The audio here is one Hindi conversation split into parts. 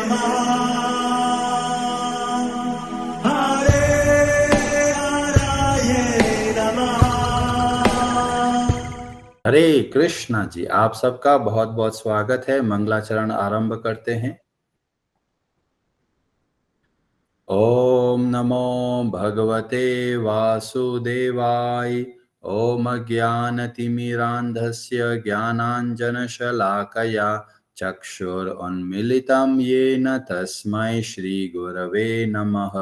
नमः हरे हराये नमः। हरे कृष्णा जी, आप सबका बहुत बहुत स्वागत है। मंगलाचरण आरंभ करते हैं। ओम नमो भगवते वासुदेवाय। ओम ज्ञानतिमिरान्धस्य ज्ञानाञ्जनशलाकया चक्षुरुन्मीलितं येन तस्मै श्रीगुरवे नमः।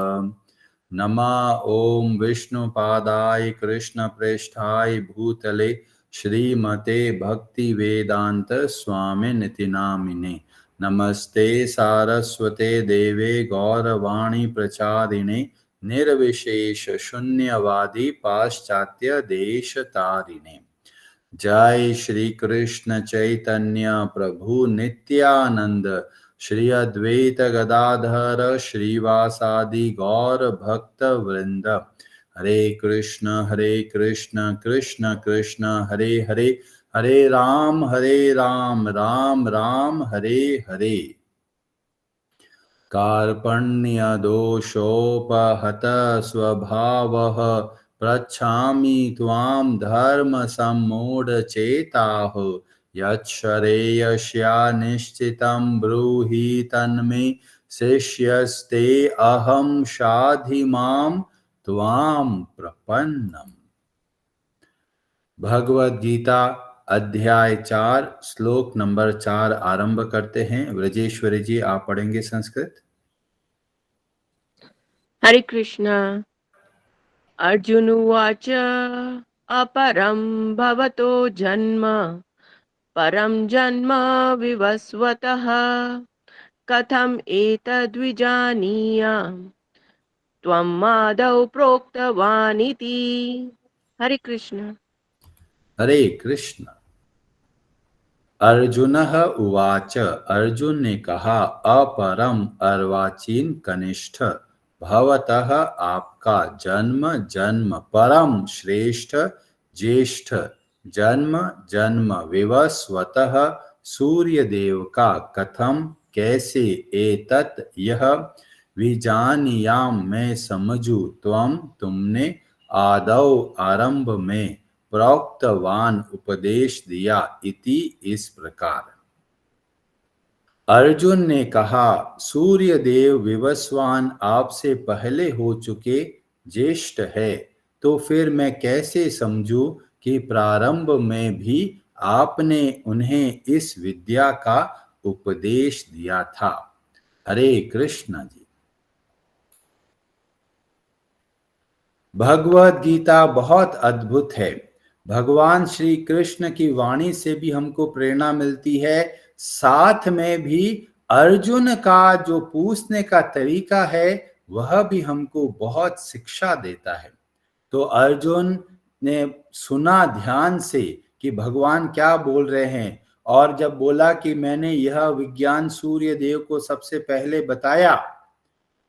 नमः ओम विष्णुपादाय कृष्णप्रेष्ठाय भूतले श्रीमते भक्तिवेदांत स्वामिनिति नामिने। नमस्ते सारस्वते देवे गौरवाणी प्रचारिणे निर्विशेष शून्यवादी पाश्चात्य देश तारिणे। जय श्री कृष्ण चैतन्य प्रभु नित्यानंद श्री अद्वैत गदाधर श्रीवासादि गौर भक्त वृंद। हरे कृष्ण कृष्ण कृष्ण हरे हरे, हरे राम राम राम हरे हरे। कार्पण्यदोषोपहत स्वभावः पृच्छामि त्वां धर्मसम्मूढचेताः। यच्छ्रेयस्या निश्चितं ब्रूहि तन्मे शिष्यस्ते अहं शाधि मां त्वां प्रपन्नम्। भगवद गीता अध्याय 4 श्लोक नंबर 4 आरंभ करते हैं। व्रजेश्वरी जी, आप पढ़ेंगे संस्कृत। हरे कृष्ण। अर्जुन उवाच अपरं भवतो जन्म परं जन्म विवस्वतः कथम् एतद्विजानीयाम् त्वं आदौ प्रोक्तवानिति। हरे कृष्ण। हरे कृष्ण। अर्जुनः उवाच, अर्जुन ने कहा, अपरम अर्वाचीन कनिष्ठ, भवतः आपका जन्म जन्म, परम श्रेष्ठ ज्येष्ठ, जन्म जन्म, विवस्वतः सूर्य देव का, कथम कैसे, एतत् यह, विजानीयाम मैं समझू, त्वम तुमने, आदौ आरंभ में, प्रोक्तवान उपदेश दिया, इति इस प्रकार। अर्जुन ने कहा, सूर्य देव विवस्वान आपसे पहले हो चुके ज्येष्ठ है, तो फिर मैं कैसे समझूं कि प्रारंभ में भी आपने उन्हें इस विद्या का उपदेश दिया था। हरे कृष्ण जी। भगवद गीता बहुत अद्भुत है। भगवान श्री कृष्ण की वाणी से भी हमको प्रेरणा मिलती है, साथ में भी अर्जुन का जो पूछने का तरीका है वह भी हमको बहुत शिक्षा देता है। तो अर्जुन ने सुना ध्यान से कि भगवान क्या बोल रहे हैं, और जब बोला कि मैंने यह विज्ञान सूर्य देव को सबसे पहले बताया,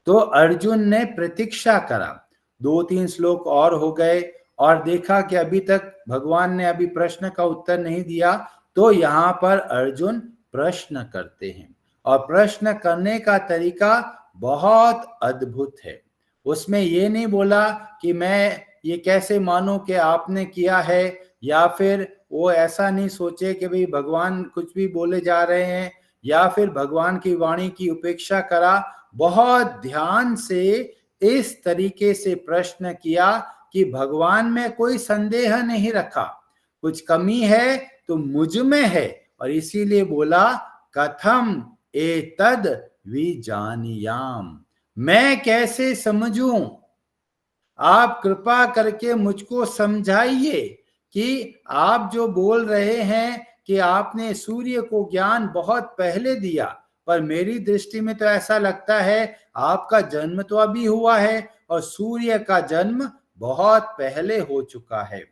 तो अर्जुन ने प्रतीक्षा करा। 2-3 श्लोक और हो गए और देखा कि अभी तक भगवान ने अभी प्रश्न का उत्तर नहीं दिया, तो यहाँ पर अर्जुन प्रश्न करते हैं और प्रश्न करने का तरीका बहुत अद्भुत है। उसमें ये नहीं बोला कि मैं ये कैसे मानूं कि आपने किया है, या फिर वो ऐसा नहीं सोचे कि भाई भगवान कुछ भी बोले जा रहे हैं, या फिर भगवान की वाणी की उपेक्षा करा। बहुत ध्यान से इस तरीके से प्रश्न किया कि भगवान में कोई संदेह नहीं रखा, कुछ कमी है तो मुझ में है, और इसीलिए बोला कथम एतद विजानीयाम, मैं कैसे समझूं, आप कृपा करके मुझको समझाइए कि आप जो बोल रहे हैं कि आपने सूर्य को ज्ञान बहुत पहले दिया, पर मेरी दृष्टि में तो ऐसा लगता है आपका जन्म तो अभी हुआ है और सूर्य का जन्म बहुत पहले हो चुका है।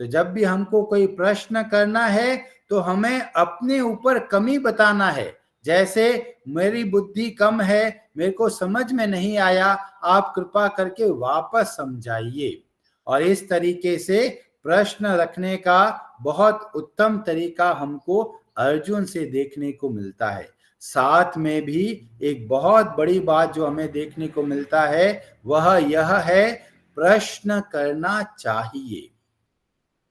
तो जब भी हमको कोई प्रश्न करना है तो हमें अपने ऊपर कमी बताना है। जैसे मेरी बुद्धि कम है, मेरे को समझ में नहीं आया, आप कृपा करके वापस समझाइए। और इस तरीके से प्रश्न रखने का बहुत उत्तम तरीका हमको अर्जुन से देखने को मिलता है। साथ में भी एक बहुत बड़ी बात जो हमें देखने को मिलता है वह यह है, प्रश्न करना चाहिए।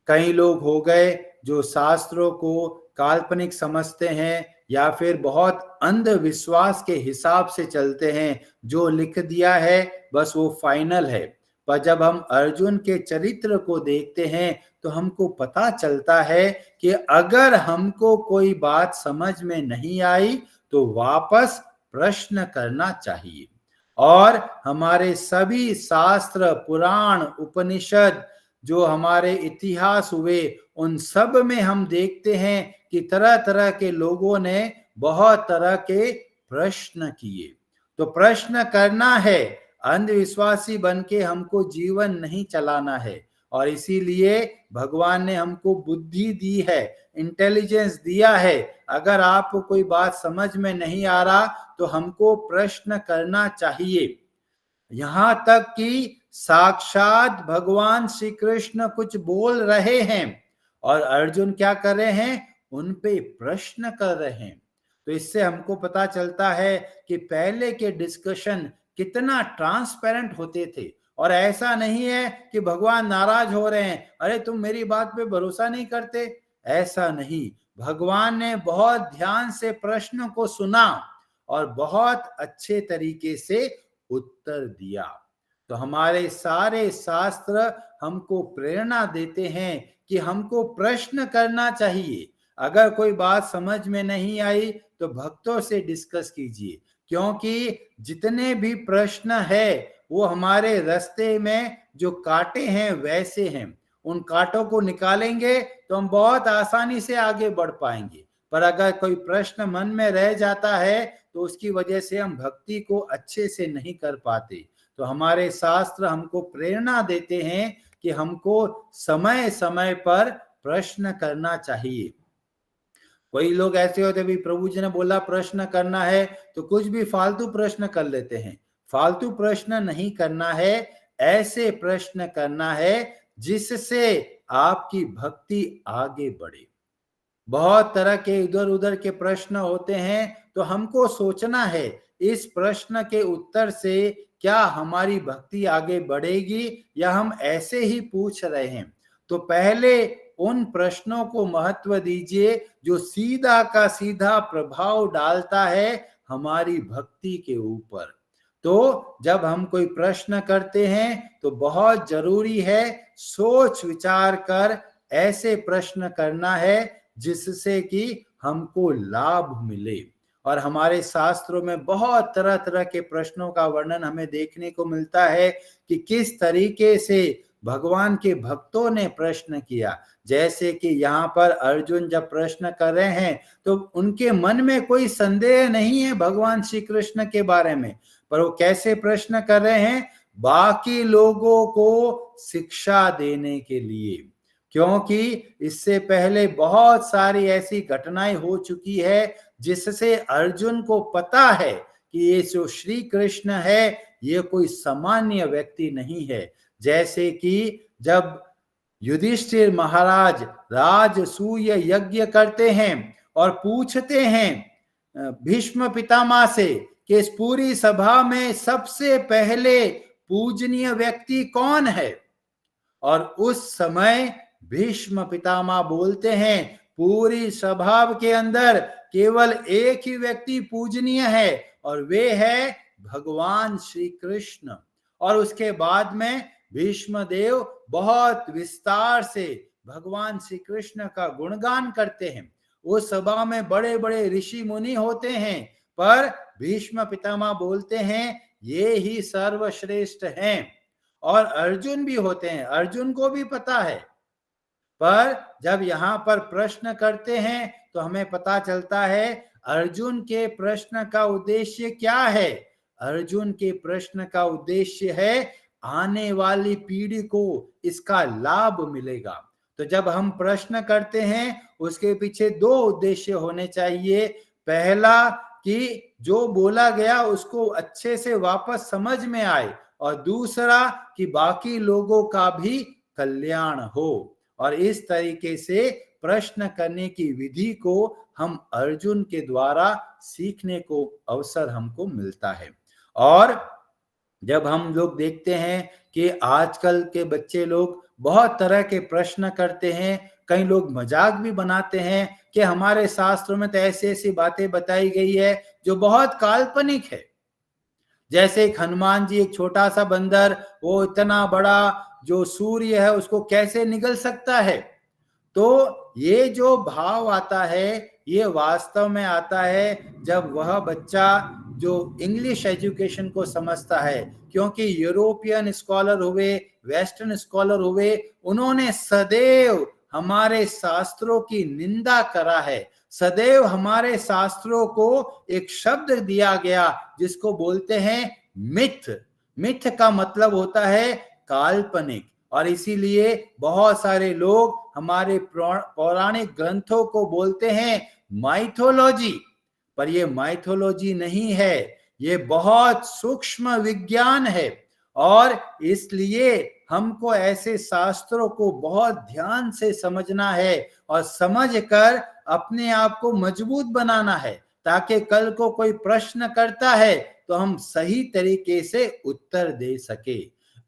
कई लोग हो गए जो शास्त्रों को काल्पनिक समझते हैं या फिर बहुत अंधविश्वास के हिसाब से चलते हैं, जो लिख दिया है बस वो फाइनल है। पर जब हम अर्जुन के चरित्र को देखते हैं तो हमको पता चलता है कि अगर हमको कोई बात समझ में नहीं आई तो वापस प्रश्न करना चाहिए। और हमारे सभी शास्त्र, पुराण, उपनिषद, जो हमारे इतिहास हुए, उन सब में हम देखते हैं कि तरह तरह के लोगों ने बहुत तरह के प्रश्न किए। तो प्रश्न करना है, अंधविश्वासी बन के हमको जीवन नहीं चलाना है। और इसीलिए भगवान ने हमको बुद्धि दी है, इंटेलिजेंस दिया है। अगर आपको कोई बात समझ में नहीं आ रहा तो हमको प्रश्न करना चाहिए। यहां तक कि साक्षात भगवान श्री कृष्ण कुछ बोल रहे हैं और अर्जुन क्या कर रहे हैं, उन पे प्रश्न कर रहे हैं। तो इससे हमको पता चलता है कि पहले के डिस्कशन कितना ट्रांसपेरेंट होते थे। और ऐसा नहीं है कि भगवान नाराज हो रहे हैं, अरे तुम मेरी बात पे भरोसा नहीं करते, ऐसा नहीं। भगवान ने बहुत ध्यान से प्रश्न को सुना और बहुत अच्छे तरीके से उत्तर दिया। तो हमारे सारे शास्त्र हमको प्रेरणा देते हैं कि हमको प्रश्न करना चाहिए। अगर कोई बात समझ में नहीं आई तो भक्तों से डिस्कस कीजिए, क्योंकि जितने भी प्रश्न है वो हमारे रास्ते में जो कांटे हैं वैसे हैं। उन कांटों को निकालेंगे तो हम बहुत आसानी से आगे बढ़ पाएंगे। पर अगर कोई प्रश्न मन में रह जाता है तो उसकी वजह से हम भक्ति को अच्छे से नहीं कर पाते। तो हमारे शास्त्र हमको प्रेरणा देते हैं कि हमको समय समय पर प्रश्न करना चाहिए। कोई लोग ऐसे होते, भी प्रभु जी ने बोला प्रश्न करना है तो कुछ भी फालतू प्रश्न कर लेते हैं। फालतू प्रश्न नहीं करना है, ऐसे प्रश्न करना है जिससे आपकी भक्ति आगे बढ़े। बहुत तरह के इधर उधर के प्रश्न होते हैं, तो हमको सोचना है इस प्रश्न के उत्तर से क्या हमारी भक्ति आगे बढ़ेगी या हम ऐसे ही पूछ रहे हैं। तो पहले उन प्रश्नों को महत्व दीजिए जो सीधा का सीधा प्रभाव डालता है हमारी भक्ति के ऊपर। तो जब हम कोई प्रश्न करते हैं तो बहुत जरूरी है सोच विचार कर ऐसे प्रश्न करना है जिससे कि हमको लाभ मिले। और हमारे शास्त्रों में बहुत तरह तरह के प्रश्नों का वर्णन हमें देखने को मिलता है कि किस तरीके से भगवान के भक्तों ने प्रश्न किया। जैसे कि यहाँ पर अर्जुन जब प्रश्न कर रहे हैं तो उनके मन में कोई संदेह नहीं है भगवान श्री कृष्ण के बारे में, पर वो कैसे प्रश्न कर रहे हैं, बाकी लोगों को शिक्षा देने के लिए। क्योंकि इससे पहले बहुत सारी ऐसी घटनाएं हो चुकी है जिससे अर्जुन को पता है कि ये जो श्री कृष्ण है ये कोई सामान्य व्यक्ति नहीं है। जैसे कि जब युधिष्ठिर महाराज राजसूय यज्ञ करते हैं और पूछते हैं भीष्म पितामह से कि इस पूरी सभा में सबसे पहले पूजनीय व्यक्ति कौन है, और उस समय भीष्म पितामह बोलते हैं पूरी सभा के अंदर केवल एक ही व्यक्ति पूजनीय है और वे है भगवान श्री कृष्ण। और उसके बाद में भीष्म देव बहुत विस्तार से भगवान श्री कृष्ण का गुणगान करते हैं। उस सभा में बड़े बड़े ऋषि मुनि होते हैं, पर भीष्म पितामह बोलते हैं ये ही सर्वश्रेष्ठ हैं। और अर्जुन भी होते हैं, अर्जुन को भी पता है। पर जब यहाँ पर प्रश्न करते हैं तो हमें पता चलता है अर्जुन के प्रश्न का उद्देश्य क्या है। अर्जुन के प्रश्न का उद्देश्य है आने वाली पीढ़ी को इसका लाभ मिलेगा। तो जब हम प्रश्न करते हैं उसके पीछे दो उद्देश्य होने चाहिए। पहला कि जो बोला गया उसको अच्छे से वापस समझ में आए, और दूसरा कि बाकी लोगों का भी कल्याण हो। और इस तरीके से प्रश्न करने की विधि को हम अर्जुन के द्वारा सीखने को अवसर हमको मिलता है। और जब हम लोग देखते हैं कि आजकल के बच्चे लोग बहुत तरह के प्रश्न करते हैं, कई लोग मजाक भी बनाते हैं कि हमारे शास्त्रों में तो ऐसी ऐसी बातें बताई गई है जो बहुत काल्पनिक है। जैसे एक हनुमान जी, एक छोटा सा बंदर, वो इतना बड़ा जो सूर्य है उसको कैसे निगल सकता है। तो ये जो भाव आता है, ये वास्तव में आता है जब वह बच्चा जो इंग्लिश एजुकेशन को समझता है, क्योंकि यूरोपियन स्कॉलर हुए, वेस्टर्न स्कॉलर हुए, उन्होंने सदैव हमारे शास्त्रों की निंदा करा है। सदैव हमारे शास्त्रों को एक शब्द दिया गया जिसको बोलते हैं मिथ। मिथ का मतलब होता है काल्पनिक, और इसीलिए बहुत सारे लोग हमारे पौराणिक ग्रंथों को बोलते हैं माइथोलॉजी, पर ये माइथोलॉजी नहीं है, ये बहुत सूक्ष्म विज्ञान है। और इसलिए हमको ऐसे शास्त्रों को बहुत ध्यान से समझना है और समझकर अपने आप को मजबूत बनाना है, ताकि कल को कोई प्रश्न करता है तो हम सही तरीके से उत्तर दे सके।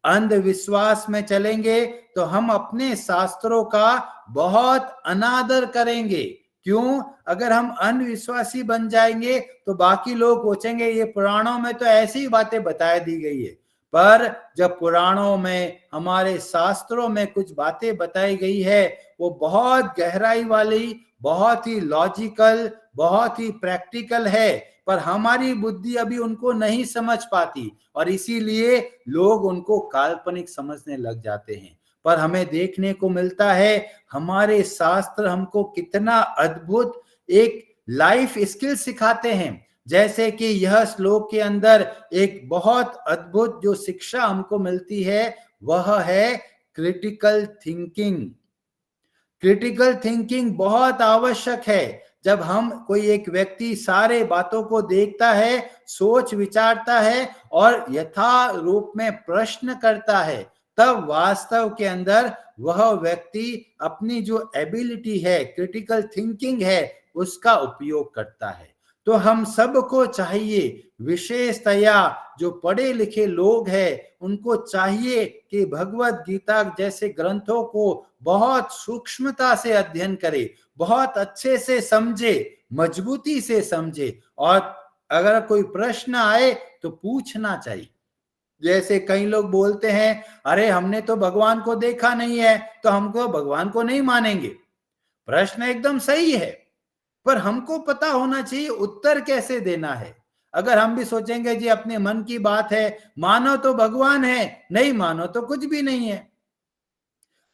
अंधविश्वास में चलेंगे तो हम अपने शास्त्रों का बहुत अनादर करेंगे। क्यों? अगर हम अंधविश्वासी बन जाएंगे तो बाकी लोग सोचेंगे ये पुराणों में तो ऐसी ही बातें बता दी गई है। पर जब पुराणों में, हमारे शास्त्रों में कुछ बातें बताई गई है, वो बहुत गहराई वाली, बहुत ही लॉजिकल, बहुत ही प्रैक्टिकल है, पर हमारी बुद्धि अभी उनको नहीं समझ पाती, और इसीलिए लोग उनको काल्पनिक समझने लग जाते हैं। पर हमें देखने को मिलता है हमारे शास्त्र हमको कितना अद्भुत एक लाइफ स्किल सिखाते हैं। जैसे कि यह श्लोक के अंदर एक बहुत अद्भुत जो शिक्षा हमको मिलती है, वह है क्रिटिकल थिंकिंग। क्रिटिकल थिंकिंग बहुत आवश्यक है। जब हम, कोई एक व्यक्ति सारे बातों को देखता है, सोच विचारता है और यथा रूप में प्रश्न करता है, तब वास्तव के अंदर वह व्यक्ति अपनी जो एबिलिटी है, क्रिटिकल थिंकिंग है, उसका उपयोग करता है। तो हम सबको चाहिए, विशेषतया जो पढ़े लिखे लोग हैं, उनको चाहिए कि भगवत गीता जैसे ग्रंथों को बहुत सूक्ष्मता से अध्ययन करे, बहुत अच्छे से समझे, मजबूती से समझे, और अगर कोई प्रश्न आए तो पूछना चाहिए। जैसे कई लोग बोलते हैं, अरे हमने तो भगवान को देखा नहीं है तो हमको भगवान को नहीं मानेंगे। प्रश्न एकदम सही है, पर हमको पता होना चाहिए उत्तर कैसे देना है। अगर हम भी सोचेंगे जी अपने मन की बात है, मानो तो भगवान है, नहीं मानो तो कुछ भी नहीं है,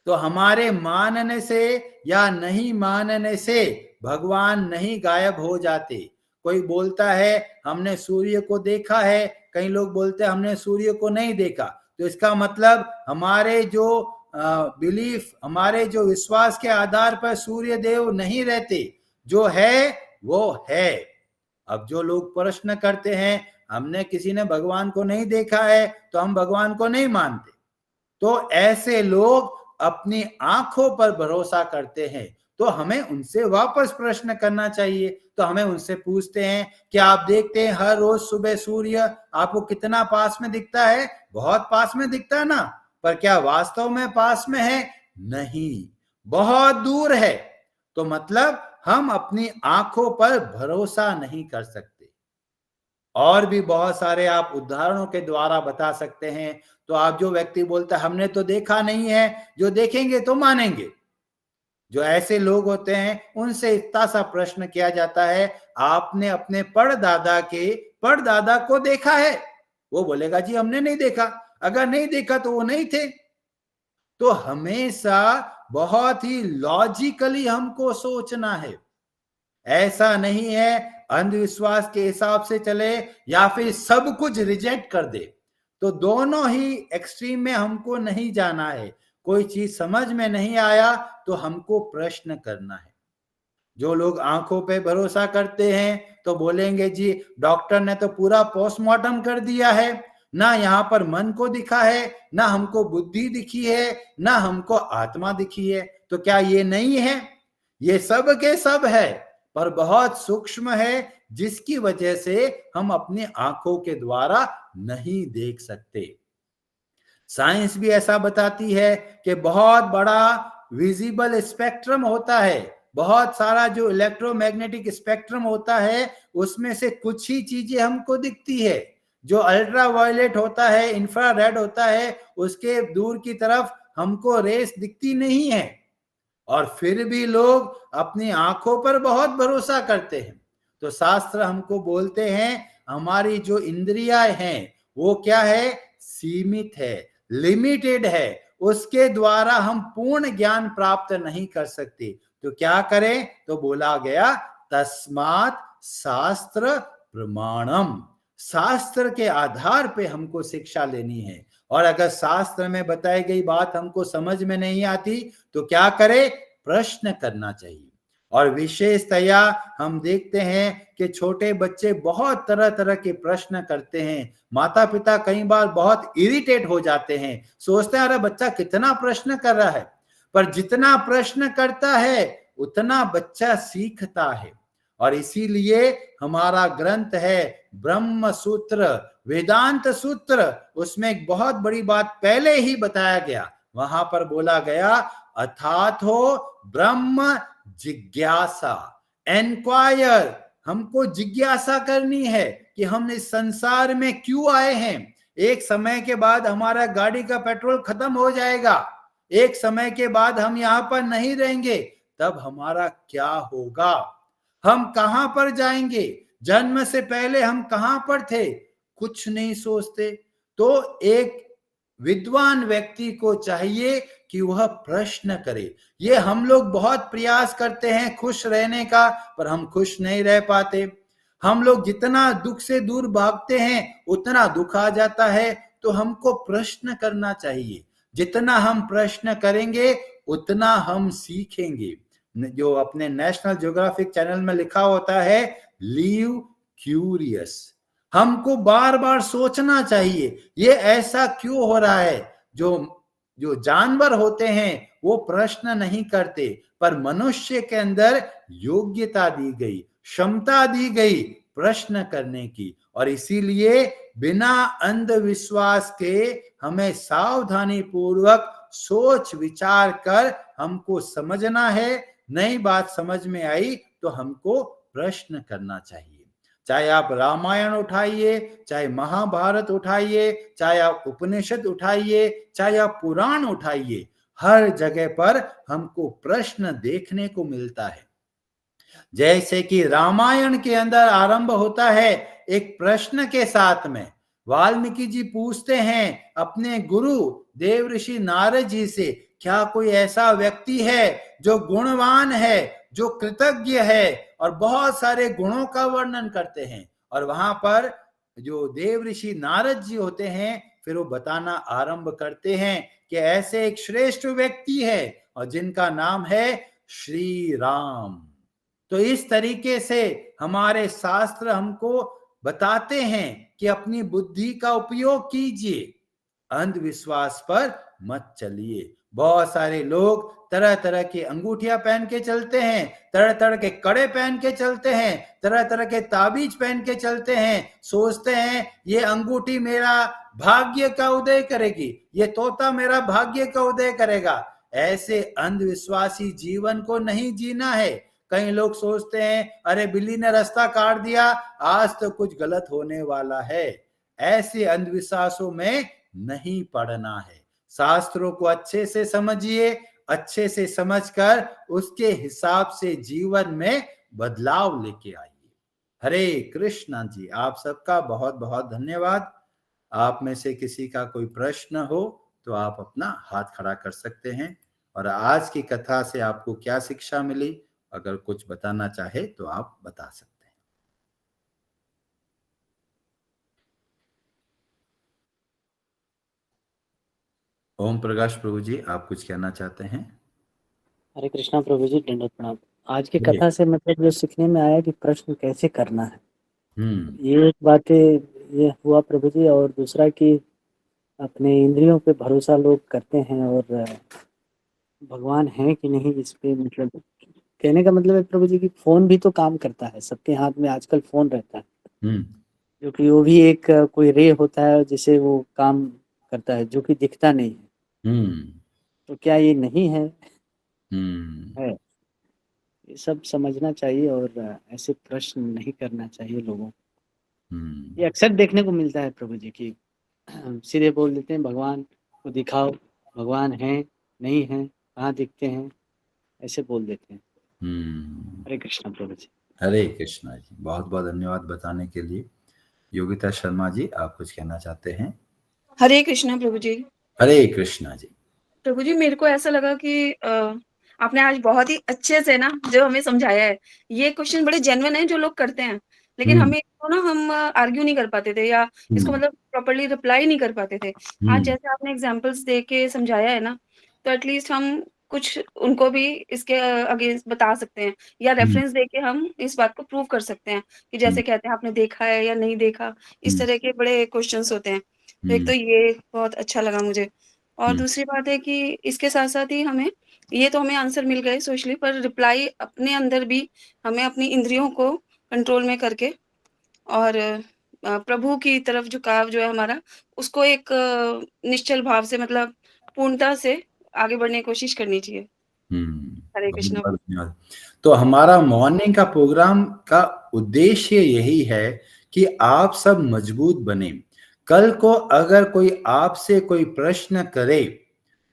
तो हमारे मानने से या नहीं मानने से भगवान नहीं गायब हो जाते। कोई बोलता है हमने सूर्य को देखा है, कई लोग बोलते हैं हमने सूर्य को नहीं देखा, तो इसका मतलब हमारे जो बिलीफ, हमारे जो विश्वास के आधार पर सूर्य देव नहीं रहते, जो है वो है। अब जो लोग प्रश्न करते हैं हमने, किसी ने भगवान को नहीं देखा है तो हम भगवान को नहीं मानते, तो ऐसे लोग अपनी आंखों पर भरोसा करते हैं। तो हमें उनसे वापस प्रश्न करना चाहिए। तो हमें उनसे पूछते हैं कि आप देखते हैं हर रोज सुबह सूर्य आपको कितना पास में दिखता है? बहुत पास में दिखता है ना, पर क्या वास्तव में पास में है? नहीं, बहुत दूर है। तो मतलब हम अपनी आंखों पर भरोसा नहीं कर सकते। और भी बहुत सारे आप उदाहरणों के द्वारा बता सकते हैं। तो आप जो व्यक्ति बोलता है हमने तो देखा नहीं है, जो देखेंगे तो मानेंगे, जो ऐसे लोग होते हैं उनसे इतना सा प्रश्न किया जाता है, आपने अपने परदादा को देखा है? वो बोलेगा जी हमने नहीं देखा। अगर नहीं देखा तो वो नहीं थे। तो हमेशा बहुत ही लॉजिकली हमको सोचना है। ऐसा नहीं है अंधविश्वास के हिसाब से चले या फिर सब कुछ रिजेक्ट कर दे। तो दोनों ही एक्सट्रीम में हमको नहीं जाना है। कोई चीज समझ में नहीं आया तो हमको प्रश्न करना है। जो लोग आंखों पे भरोसा करते हैं तो बोलेंगे जी डॉक्टर ने तो पूरा पोस्टमार्टम कर दिया है, ना यहाँ पर मन को दिखा है, ना हमको बुद्धि दिखी है, ना हमको आत्मा दिखी है। तो क्या ये नहीं है? ये सब के सब है, पर बहुत सूक्ष्म है, जिसकी वजह से हम अपनी आंखों के द्वारा नहीं देख सकते। साइंस भी ऐसा बताती है कि बहुत बड़ा विजिबल स्पेक्ट्रम होता है, बहुत सारा जो इलेक्ट्रोमैग्नेटिक स्पेक्ट्रम होता है, उसमें से कुछ ही चीजें हमको दिखती है। जो अल्ट्रा वायलेट होता है, इंफ्रारेड होता है, उसके दूर की तरफ हमको रेस दिखती नहीं है, और फिर भी लोग अपनी आंखों पर बहुत भरोसा करते हैं। तो शास्त्र हमको बोलते हैं हमारी जो इंद्रियां हैं वो क्या है, सीमित है, लिमिटेड है, उसके द्वारा हम पूर्ण ज्ञान प्राप्त नहीं कर सकते। तो क्या करें, तो बोला गया तस्मात् शास्त्र प्रमाणम, शास्त्र के आधार पे हमको शिक्षा लेनी है। और अगर शास्त्र में बताई गई बात हमको समझ में नहीं आती तो क्या करें, प्रश्न करना चाहिए। और विशेषतया हम देखते हैं कि छोटे बच्चे बहुत तरह तरह के प्रश्न करते हैं, माता पिता कई बार बहुत इरिटेट हो जाते हैं, सोचते हैं अरे बच्चा कितना प्रश्न कर रहा है, पर जितना प्रश्न करता है उतना बच्चा सीखता है। और इसीलिए हमारा ग्रंथ है ब्रह्म सूत्र, वेदांत सूत्र, उसमें एक बहुत बड़ी बात पहले ही बताया गया। वहां पर बोला गया अथातो ब्रह्म जिज्ञासा, एनक्वायर, हमको जिज्ञासा करनी है कि हम इस संसार में क्यों आए हैं। एक समय के बाद हमारा गाड़ी का पेट्रोल खत्म हो जाएगा, एक समय के बाद हम यहां पर नहीं रहेंगे, तब हमारा क्या होगा, हम कहां पर जाएंगे, जन्म से पहले हम कहां पर थे, कुछ नहीं सोचते। तो एक विद्वान व्यक्ति को चाहिए कि वह प्रश्न करे। ये हम लोग बहुत प्रयास करते हैं खुश रहने का, पर हम खुश नहीं रह पाते। हम लोग जितना दुख से दूर भागते हैं उतना दुख आ जाता है। तो हमको प्रश्न करना चाहिए, जितना हम प्रश्न करेंगे उतना हम सीखेंगे। जो अपने नेशनल ज्योग्राफिक चैनल में लिखा होता है लीव क्यूरियस, हमको बार बार सोचना चाहिए ये ऐसा क्यों हो रहा है। जो जो जानवर होते हैं वो प्रश्न नहीं करते, पर मनुष्य के अंदर योग्यता दी गई, क्षमता दी गई प्रश्न करने की। और इसीलिए बिना अंधविश्वास के हमें सावधानी पूर्वक सोच विचार कर हमको समझना है। नई बात समझ में आई तो हमको प्रश्न करना चाहिए। चाहे आप रामायण उठाइए, चाहे महाभारत उठाइए, चाहे आप उपनिषद उठाइए, चाहे आप पुराण उठाइए, हर जगह पर हमको प्रश्न देखने को मिलता है। जैसे कि रामायण के अंदर आरंभ होता है एक प्रश्न के साथ में। वाल्मीकि जी पूछते हैं अपने गुरु देवऋषि नारद जी से, क्या कोई ऐसा व्यक्ति है जो गुणवान है, जो कृतज्ञ है, और बहुत सारे गुणों का वर्णन करते हैं। और वहां पर जो देवऋषि नारद जी होते हैं फिर वो बताना आरंभ करते हैं कि ऐसे एक श्रेष्ठ व्यक्ति है और जिनका नाम है श्री राम। तो इस तरीके से हमारे शास्त्र हमको बताते हैं कि अपनी बुद्धि का उपयोग कीजिए, अंधविश्वास पर मत चलिए। बहुत सारे लोग तरह तरह की अंगूठियां पहन के चलते हैं, तरह तरह के कड़े पहन के चलते हैं, तरह तरह के ताबीज पहन के चलते हैं, सोचते हैं ये अंगूठी मेरा भाग्य का उदय करेगी, ये तोता मेरा भाग्य का उदय करेगा। ऐसे अंधविश्वासी जीवन को नहीं जीना है। कई लोग सोचते हैं अरे बिल्ली ने रास्ता काट दिया, आज तो कुछ गलत होने वाला है। ऐसे अंधविश्वासों में नहीं पड़ना है। शास्त्रों को अच्छे से समझिए, अच्छे से समझकर उसके हिसाब से जीवन में बदलाव लेके आइए। हरे कृष्णा जी, आप सबका बहुत बहुत धन्यवाद। आप में से किसी का कोई प्रश्न हो तो आप अपना हाथ खड़ा कर सकते हैं। और आज की कथा से आपको क्या शिक्षा मिली, अगर कुछ बताना चाहे तो आप बता सकते हैं। ओम प्रकाश प्रभु जी, आप कुछ कहना चाहते हैं? हरे कृष्णा प्रभु जी, दंडवत प्रणाम। आज की कथा से मतलब जो सीखने में आया कि प्रश्न कैसे करना है, ये एक बात ये हुआ प्रभु जी। और दूसरा कि अपने इंद्रियों पे भरोसा लोग करते हैं और भगवान है कि नहीं इस पे मतलब कहने का मतलब है प्रभु जी की फोन भी तो काम करता है, सबके हाथ में आजकल फोन रहता है, जो कि वो भी एक कोई रे होता है जिसे वो काम करता है, जो कि दिखता नहीं है। तो क्या ये नहीं है? है। ये सब समझना चाहिए और ऐसे प्रश्न नहीं करना चाहिए लोगों को। ये अक्सर देखने को मिलता है प्रभु जी की सीधे बोल देते हैं भगवान को दिखाओ, भगवान है नहीं है, कहाँ दिखते हैं, ऐसे बोल देते हैं। हरे कृष्णा प्रभु जी। हरे कृष्णा जी, बहुत बहुत धन्यवाद बताने के लिए। योगिता शर्मा जी, आप कुछ कहना चाहते हैं? हरे कृष्णा प्रभु जी। हरे कृष्णा जी। प्रभु जी, मेरे को ऐसा लगा कि आपने आज बहुत ही अच्छे से ना जो हमें समझाया है। ये क्वेश्चन बड़े जेन्युइन है जो लोग करते हैं, लेकिन हमें इसको ना हम आर्ग्यू नहीं कर पाते थे या इसको मतलब प्रॉपर्ली रिप्लाई नहीं कर पाते थे। आज जैसे आपने एग्जांपल्स दे के समझाया है ना, तो एटलीस्ट हम कुछ उनको भी इसके अगेंस्ट बता सकते हैं या रेफरेंस दे के हम इस बात को प्रूव कर सकते हैं कि जैसे कहते हैं आपने देखा है या नहीं देखा, इस तरह के बड़े क्वेश्चंस होते हैं। तो एक तो ये बहुत अच्छा लगा मुझे, और दूसरी बात है कि इसके साथ-साथ ही हमें ये तो हमें आंसर मिल गए सोशली, पर रिप्लाई अपने अंदर भी हमें अपनी इंद्रियों को कंट्रोल में करके और प्रभु की तरफ झुकाव जो है हमारा, उसको एक निश्चल भाव से मतलब पूर्णता से आगे बढ़ने की कोशिश करनी चाहिए। हरे कृष्णा। बहुत धन्यवाद। तो हमारा मॉर्निंग का प्रोग्राम का उद्देश्य यही है कि आप सब मजबूत बने। कल को अगर कोई आपसे कोई प्रश्न करे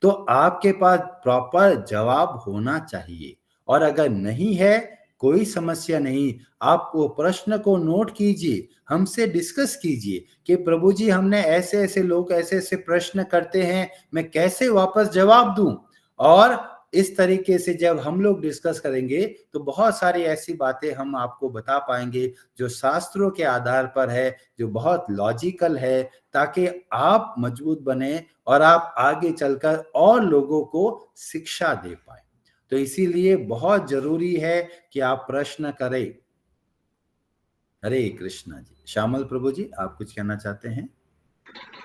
तो आपके पास प्रॉपर जवाब होना चाहिए, और अगर नहीं है कोई समस्या नहीं, आप वो प्रश्न को नोट कीजिए, हमसे डिस्कस कीजिए कि प्रभु जी हमने ऐसे ऐसे लोग ऐसे ऐसे प्रश्न करते हैं, मैं कैसे वापस जवाब दूं। और इस तरीके से जब हम लोग डिस्कस करेंगे तो बहुत सारी ऐसी बातें हम आपको बता पाएंगे जो शास्त्रों के आधार पर है, जो बहुत लॉजिकल है, ताकि आप मजबूत बने और आप आगे चलकर और लोगों को शिक्षा दे पाए। तो इसीलिए बहुत जरूरी है कि आप प्रश्न करें। हरे कृष्णा जी। श्यामल प्रभु जी, आप कुछ कहना चाहते हैं?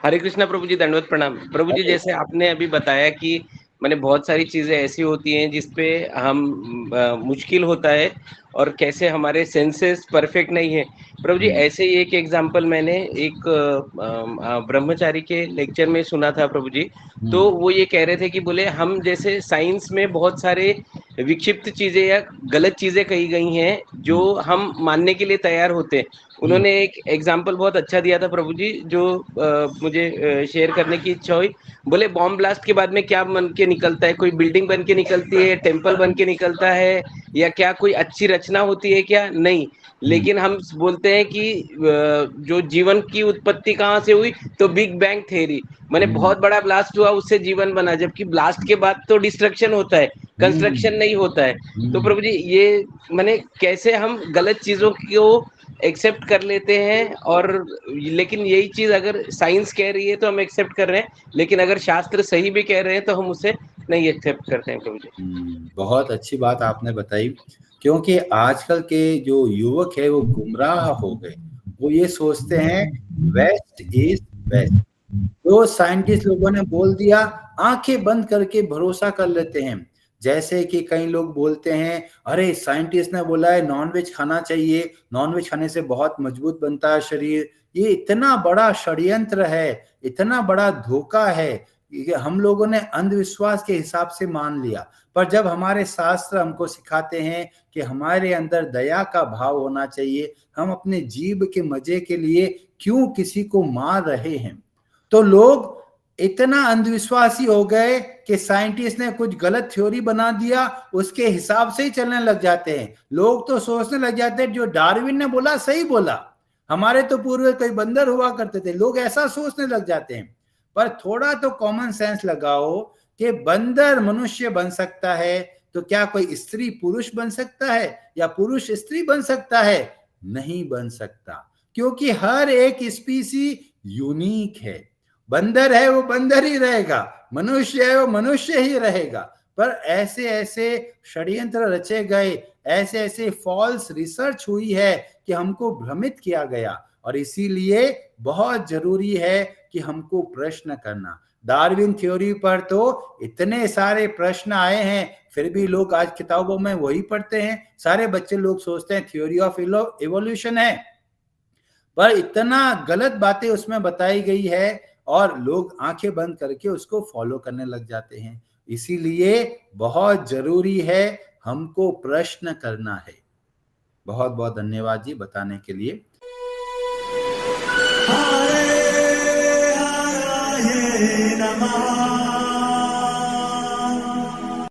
हरे कृष्णा प्रभु जी, दंडवत प्रणाम। प्रभु जी, जैसे आपने अभी बताया कि मैंने बहुत सारी चीजें ऐसी होती हैं जिसपे हम मुश्किल होता है और कैसे हमारे सेंसेस परफेक्ट नहीं है। प्रभु जी, ऐसे ही एक एग्जांपल मैंने एक ब्रह्मचारी के लेक्चर में सुना था प्रभु जी। तो वो ये कह रहे थे कि बोले हम जैसे साइंस में बहुत सारे विक्षिप्त चीजें या गलत चीजें कही गई हैं जो हम मानने के लिए तैयार होते हैं। उन्होंने एक एग्जाम्पल बहुत अच्छा दिया था प्रभु जी, जो मुझे शेयर करने की इच्छा हुई। बोले बॉम्ब ब्लास्ट के बाद में क्या बन के निकलता है? कोई बिल्डिंग बन के निकलती है, टेम्पल बन के निकलता है, या क्या कोई अच्छी रचना होती है? क्या नहीं। लेकिन हम बोलते हैं कि जो जीवन की उत्पत्ति कहाँ से हुई, तो बिग बैंग थ्योरी, माने बहुत बड़ा ब्लास्ट हुआ उससे जीवन बना, जबकि ब्लास्ट के बाद तो डिस्ट्रक्शन होता है, कंस्ट्रक्शन नहीं होता है। तो प्रभु जी, ये माने कैसे हम गलत चीजों को एक्सेप्ट कर लेते हैं, और लेकिन यही चीज अगर साइंस कह रही है तो हम एक्सेप्ट कर रहे हैं, लेकिन अगर शास्त्र सही भी कह रहे हैं तो हम उसे नहीं एक्सेप्ट करते हैं प्रभु जी। बहुत अच्छी बात आपने बताई, क्योंकि आजकल के जो युवक है वो गुमराह हो गए। वो ये सोचते हैं वेस्ट इज बेस्ट, जो साइंटिस्ट लोगों ने बोल दिया आंखें बंद करके भरोसा कर लेते हैं। जैसे कि कई लोग बोलते हैं अरे साइंटिस्ट ने बोला है नॉनवेज खाना चाहिए, नॉनवेज खाने से बहुत मजबूत बनता है शरीर। ये इतना बड़ा षड्यंत्र है, इतना बड़ा धोखा है कि हम लोगों ने अंधविश्वास के हिसाब से मान लिया। पर जब हमारे शास्त्र हमको सिखाते हैं कि हमारे अंदर दया का भाव होना चाहिए, हम अपने जीव के मजे के लिए क्यों किसी को मार रहे हैं, तो लोग इतना अंधविश्वासी हो गए कि साइंटिस्ट ने कुछ गलत थ्योरी बना दिया, उसके हिसाब से ही चलने लग जाते हैं। लोग तो सोचने लग जाते हैं जो डार्विन ने बोला सही बोला, हमारे तो पूर्व कई बंदर हुआ करते थे, लोग ऐसा सोचने लग जाते हैं। पर थोड़ा तो कॉमन सेंस लगाओ कि बंदर मनुष्य बन सकता है, तो क्या कोई स्त्री पुरुष बन सकता है या पुरुष स्त्री बन सकता है? नहीं बन सकता, क्योंकि हर एक स्पीसी यूनिक है। बंदर है वो बंदर ही रहेगा, मनुष्य है वो मनुष्य ही रहेगा। पर ऐसे ऐसे षड्यंत्र रचे गए, ऐसे ऐसे फॉल्स रिसर्च हुई है कि हमको भ्रमित किया गया, और इसीलिए बहुत जरूरी है कि हमको प्रश्न करना। डार्विन थ्योरी पर तो इतने सारे प्रश्न आए हैं, फिर भी लोग आज किताबों में वही पढ़ते हैं। सारे बच्चे लोग सोचते हैं थ्योरी ऑफ इवोल्यूशन है, पर इतना गलत बातें उसमें बताई गई है और लोग आंखें बंद करके उसको फॉलो करने लग जाते हैं। इसीलिए बहुत जरूरी है हमको प्रश्न करना है। बहुत बहुत धन्यवाद जी बताने के लिए।